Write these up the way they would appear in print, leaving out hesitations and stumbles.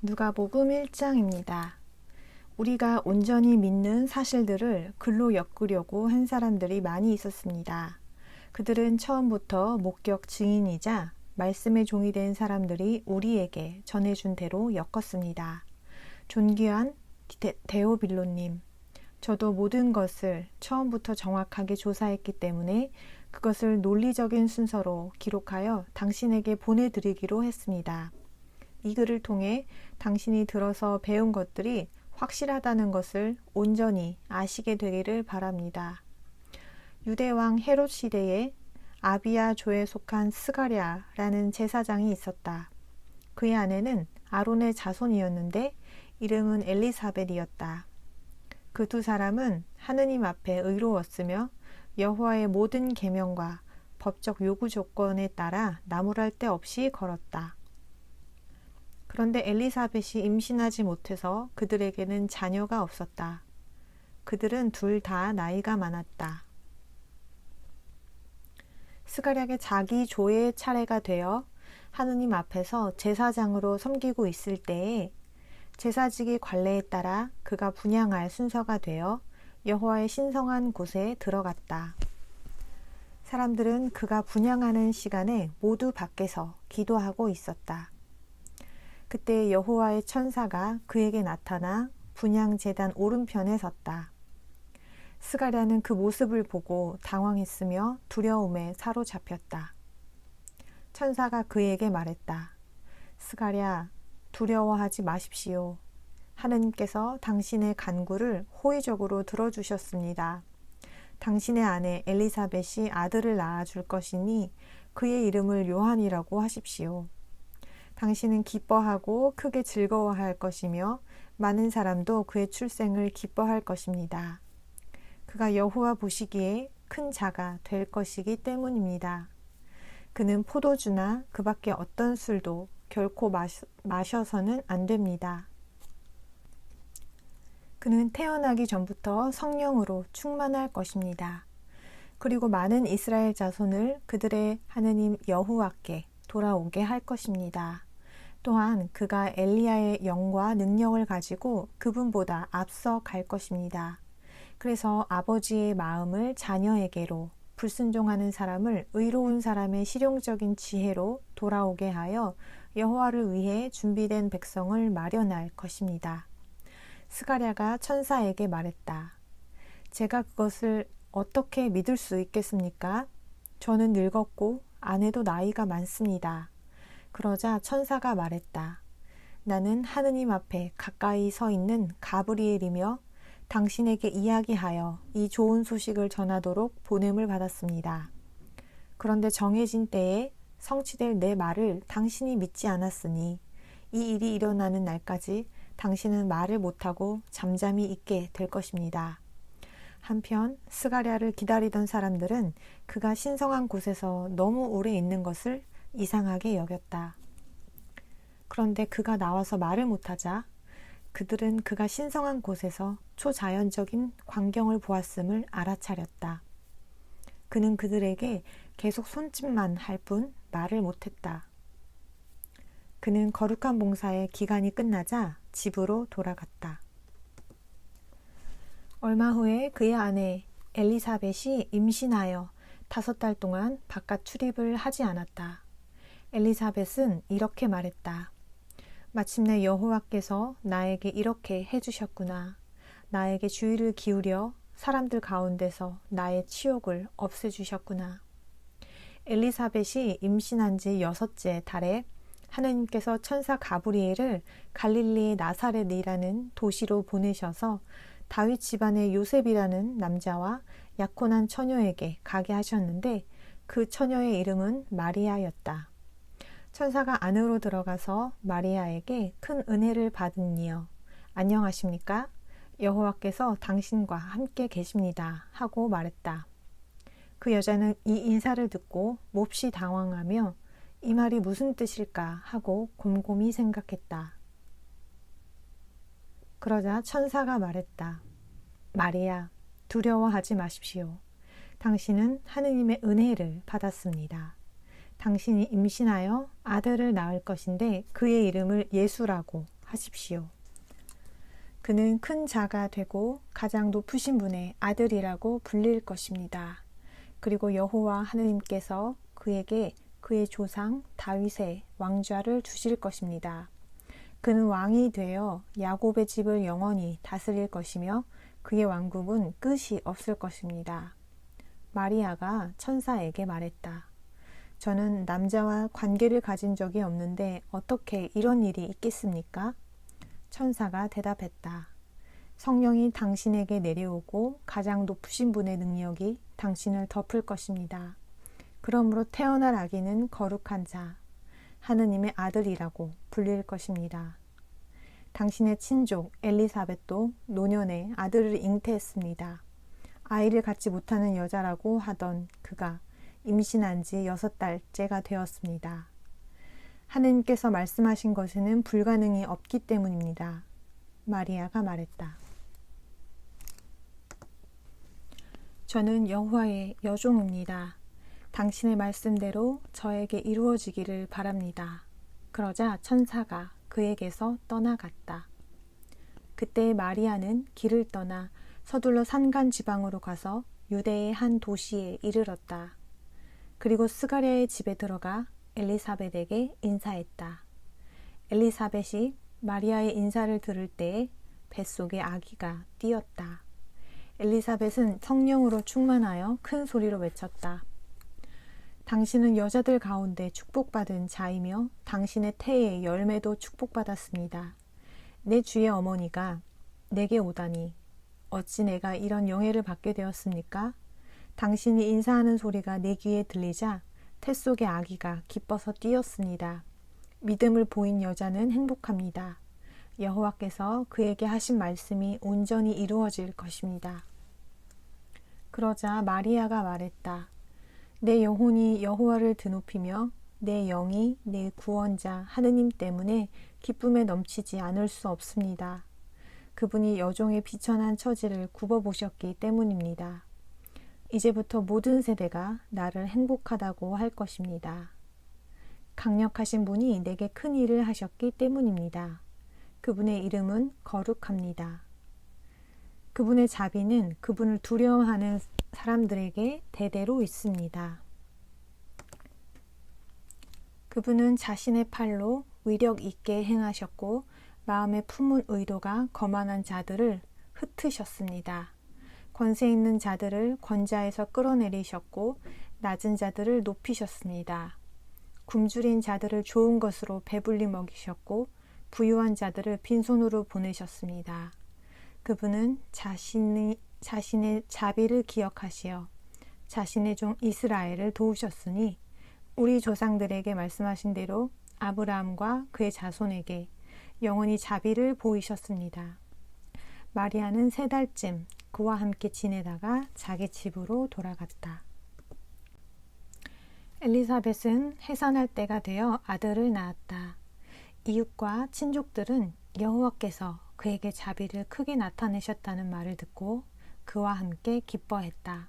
누가복음 1장입니다. 우리가 온전히 믿는 사실들을 글로 엮으려고 한 사람들이 많이 있었습니다. 그들은 처음부터 목격 증인이자 말씀의 종이 된 사람들이 우리에게 전해준 대로 엮었습니다. 존귀한 데오빌로님, 저도 모든 것을 처음부터 정확하게 조사했기 때문에 그것을 논리적인 순서로 기록하여 당신에게 보내드리기로 했습니다. 이 글을 통해 당신이 들어서 배운 것들이 확실하다는 것을 온전히 아시게 되기를 바랍니다. 유대왕 헤롯 시대에 아비야 조에 속한 스가랴라는 제사장이 있었다. 그의 아내는 아론의 자손이었는데 이름은 엘리사벳이었다. 그 두 사람은 하느님 앞에 의로웠으며 여호와의 모든 계명과 법적 요구 조건에 따라 나무랄 데 없이 걸었다. 그런데 엘리사벳이 임신하지 못해서 그들에게는 자녀가 없었다. 그들은 둘 다 나이가 많았다. 스가랴의 자기 조의 차례가 되어 하느님 앞에서 제사장으로 섬기고 있을 때에 제사지기 관례에 따라 그가 분향할 순서가 되어 여호와의 신성한 곳에 들어갔다. 사람들은 그가 분향하는 시간에 모두 밖에서 기도하고 있었다. 그때 여호와의 천사가 그에게 나타나 분향 제단 오른편에 섰다. 스가랴는 그 모습을 보고 당황했으며 두려움에 사로잡혔다. 천사가 그에게 말했다. 스가랴, 두려워하지 마십시오. 하느님께서 당신의 간구를 호의적으로 들어주셨습니다. 당신의 아내 엘리사벳이 아들을 낳아줄 것이니 그의 이름을 요한이라고 하십시오. 당신은 기뻐하고 크게 즐거워할 것이며 많은 사람도 그의 출생을 기뻐할 것입니다. 그가 여호와 보시기에 큰 자가 될 것이기 때문입니다. 그는 포도주나 그 밖에 어떤 술도 결코 마셔서는 안 됩니다. 그는 태어나기 전부터 성령으로 충만할 것입니다. 그리고 많은 이스라엘 자손을 그들의 하느님 여호와께 돌아오게 할 것입니다. 또한 그가 엘리야의 영과 능력을 가지고 그분보다 앞서 갈 것입니다. 그래서 아버지의 마음을 자녀에게로, 불순종하는 사람을 의로운 사람의 실용적인 지혜로 돌아오게 하여 여호와를 위해 준비된 백성을 마련할 것입니다. 스가랴가 천사에게 말했다. 제가 그것을 어떻게 믿을 수 있겠습니까? 저는 늙었고 아내도 나이가 많습니다. 그러자 천사가 말했다. 나는 하느님 앞에 가까이 서 있는 가브리엘이며 당신에게 이야기하여 이 좋은 소식을 전하도록 보냄을 받았습니다. 그런데 정해진 때에 성취될 내 말을 당신이 믿지 않았으니 이 일이 일어나는 날까지 당신은 말을 못하고 잠잠히 있게 될 것입니다. 한편 스가랴를 기다리던 사람들은 그가 신성한 곳에서 너무 오래 있는 것을 이상하게 여겼다. 그런데 그가 나와서 말을 못하자 그들은 그가 신성한 곳에서 초자연적인 광경을 보았음을 알아차렸다. 그는 그들에게 계속 손짓만 할 뿐 말을 못했다. 그는 거룩한 봉사의 기간이 끝나자 집으로 돌아갔다. 얼마 후에 그의 아내 엘리사벳이 임신하여 5달 동안 바깥 출입을 하지 않았다. 엘리사벳은 이렇게 말했다. 마침내 여호와께서 나에게 이렇게 해주셨구나. 나에게 주의를 기울여 사람들 가운데서 나의 치욕을 없애주셨구나. 엘리사벳이 임신한 지 6째 달에 하느님께서 천사 가브리엘을 갈릴리의 나사렛이라는 도시로 보내셔서 다윗 집안의 요셉이라는 남자와 약혼한 처녀에게 가게 하셨는데 그 처녀의 이름은 마리아였다. 천사가 안으로 들어가서 마리아에게 큰 은혜를 받으니여 안녕하십니까? 여호와께서 당신과 함께 계십니다. 하고 말했다. 그 여자는 이 인사를 듣고 몹시 당황하며 이 말이 무슨 뜻일까 하고 곰곰이 생각했다. 그러자 천사가 말했다. 마리아, 두려워하지 마십시오. 당신은 하느님의 은혜를 받았습니다. 당신이 임신하여 아들을 낳을 것인데 그의 이름을 예수라고 하십시오. 그는 큰 자가 되고 가장 높으신 분의 아들이라고 불릴 것입니다. 그리고 여호와 하느님께서 그에게 그의 조상 다윗의 왕좌를 주실 것입니다. 그는 왕이 되어 야곱의 집을 영원히 다스릴 것이며 그의 왕국은 끝이 없을 것입니다. 마리아가 천사에게 말했다. 저는 남자와 관계를 가진 적이 없는데 어떻게 이런 일이 있겠습니까? 천사가 대답했다. 성령이 당신에게 내려오고 가장 높으신 분의 능력이 당신을 덮을 것입니다. 그러므로 태어날 아기는 거룩한 자, 하느님의 아들이라고 불릴 것입니다. 당신의 친족 엘리사벳도 노년에 아들을 잉태했습니다. 아이를 갖지 못하는 여자라고 하던 그가 임신한 지 6달째가 되었습니다. 하느님께서 말씀하신 것에는 불가능이 없기 때문입니다. 마리아가 말했다. 저는 여호와의 여종입니다. 당신의 말씀대로 저에게 이루어지기를 바랍니다. 그러자 천사가 그에게서 떠나갔다. 그때 마리아는 길을 떠나 서둘러 산간 지방으로 가서 유대의 한 도시에 이르렀다. 그리고 스가랴의 집에 들어가 엘리사벳에게 인사했다. 엘리사벳이 마리아의 인사를 들을 때에 뱃속에 아기가 뛰었다. 엘리사벳은 성령으로 충만하여 큰 소리로 외쳤다. 당신은 여자들 가운데 축복받은 자이며 당신의 태의 열매도 축복받았습니다. 내 주의 어머니가 내게 오다니 어찌 내가 이런 영예를 받게 되었습니까? 당신이 인사하는 소리가 내 귀에 들리자 태 속의 아기가 기뻐서 뛰었습니다. 믿음을 보인 여자는 행복합니다. 여호와께서 그에게 하신 말씀이 온전히 이루어질 것입니다. 그러자 마리아가 말했다. 내 영혼이 여호와를 드높이며 내 영이 내 구원자 하느님 때문에 기쁨에 넘치지 않을 수 없습니다. 그분이 여종의 비천한 처지를 굽어보셨기 때문입니다. 이제부터 모든 세대가 나를 행복하다고 할 것입니다. 강력하신 분이 내게 큰 일을 하셨기 때문입니다. 그분의 이름은 거룩합니다. 그분의 자비는 그분을 두려워하는 사람들에게 대대로 있습니다. 그분은 자신의 팔로 위력 있게 행하셨고 마음에 품은 의도가 거만한 자들을 흩으셨습니다. 권세 있는 자들을 권좌에서 끌어내리셨고 낮은 자들을 높이셨습니다. 굶주린 자들을 좋은 것으로 배불리 먹이셨고 부유한 자들을 빈손으로 보내셨습니다. 그분은 자신의 자비를 기억하시어 자신의 종 이스라엘을 도우셨으니 우리 조상들에게 말씀하신 대로 아브라함과 그의 자손에게 영원히 자비를 보이셨습니다. 마리아는 3달쯤 그와 함께 지내다가 자기 집으로 돌아갔다. 엘리사벳은 해산할 때가 되어 아들을 낳았다. 이웃과 친족들은 여호와께서 그에게 자비를 크게 나타내셨다는 말을 듣고 그와 함께 기뻐했다.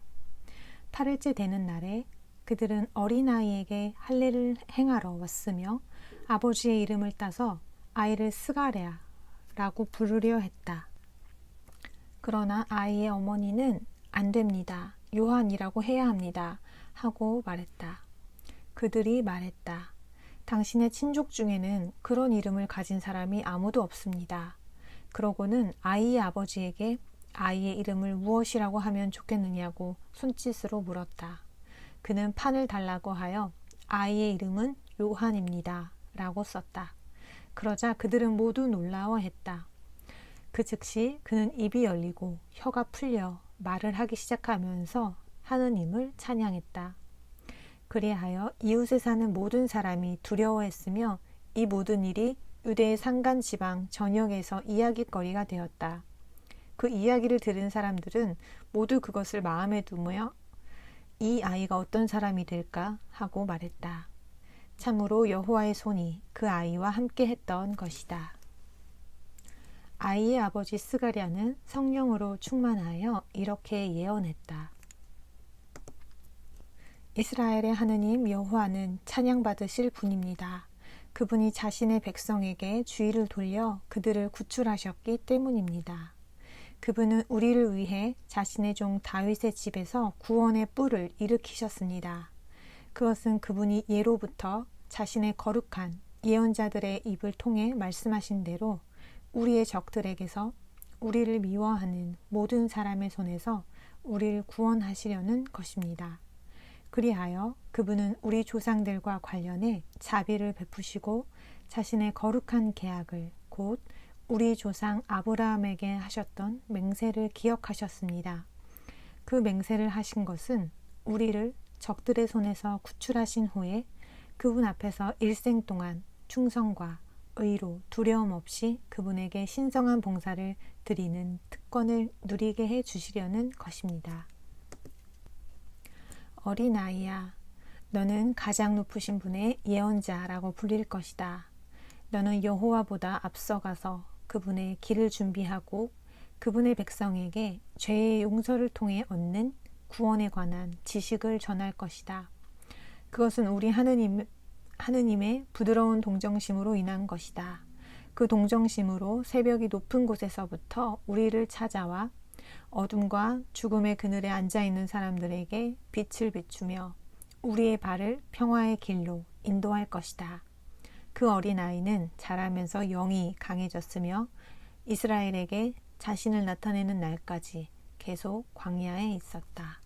8일째 되는 날에 그들은 어린아이에게 할례를 행하러 왔으며 아버지의 이름을 따서 아이를 스가랴라고 부르려 했다. 그러나 아이의 어머니는 안 됩니다. 요한이라고 해야 합니다. 하고 말했다. 그들이 말했다. 당신의 친족 중에는 그런 이름을 가진 사람이 아무도 없습니다. 그러고는 아이의 아버지에게 아이의 이름을 무엇이라고 하면 좋겠느냐고 손짓으로 물었다. 그는 판을 달라고 하여 아이의 이름은 요한입니다. 라고 썼다. 그러자 그들은 모두 놀라워했다. 그 즉시 그는 입이 열리고 혀가 풀려 말을 하기 시작하면서 하느님을 찬양했다. 그리하여 이웃에 사는 모든 사람이 두려워했으며 이 모든 일이 유대의 산간 지방 전역에서 이야깃거리가 되었다. 그 이야기를 들은 사람들은 모두 그것을 마음에 두며 이 아이가 어떤 사람이 될까 하고 말했다. 참으로 여호와의 손이 그 아이와 함께 했던 것이다. 아이의 아버지 스가랴는 성령으로 충만하여 이렇게 예언했다. 이스라엘의 하느님 여호와는 찬양받으실 분입니다. 그분이 자신의 백성에게 주의를 돌려 그들을 구출하셨기 때문입니다. 그분은 우리를 위해 자신의 종 다윗의 집에서 구원의 뿔을 일으키셨습니다. 그것은 그분이 예로부터 자신의 거룩한 예언자들의 입을 통해 말씀하신 대로 우리의 적들에게서 우리를 미워하는 모든 사람의 손에서 우리를 구원하시려는 것입니다. 그리하여 그분은 우리 조상들과 관련해 자비를 베푸시고 자신의 거룩한 계약을 곧 우리 조상 아브라함에게 하셨던 맹세를 기억하셨습니다. 그 맹세를 하신 것은 우리를 적들의 손에서 구출하신 후에 그분 앞에서 일생 동안 충성과 의로 두려움 없이 그분에게 신성한 봉사를 드리는 특권을 누리게 해 주시려는 것입니다. 어린아이야, 너는 가장 높으신 분의 예언자라고 불릴 것이다. 너는 여호와보다 앞서가서 그분의 길을 준비하고 그분의 백성에게 죄의 용서를 통해 얻는 구원에 관한 지식을 전할 것이다. 그것은 우리 하느님의 부드러운 동정심으로 인한 것이다. 그 동정심으로 새벽이 높은 곳에서부터 우리를 찾아와 어둠과 죽음의 그늘에 앉아있는 사람들에게 빛을 비추며 우리의 발을 평화의 길로 인도할 것이다. 그 어린아이는 자라면서 영이 강해졌으며 이스라엘에게 자신을 나타내는 날까지 계속 광야에 있었다.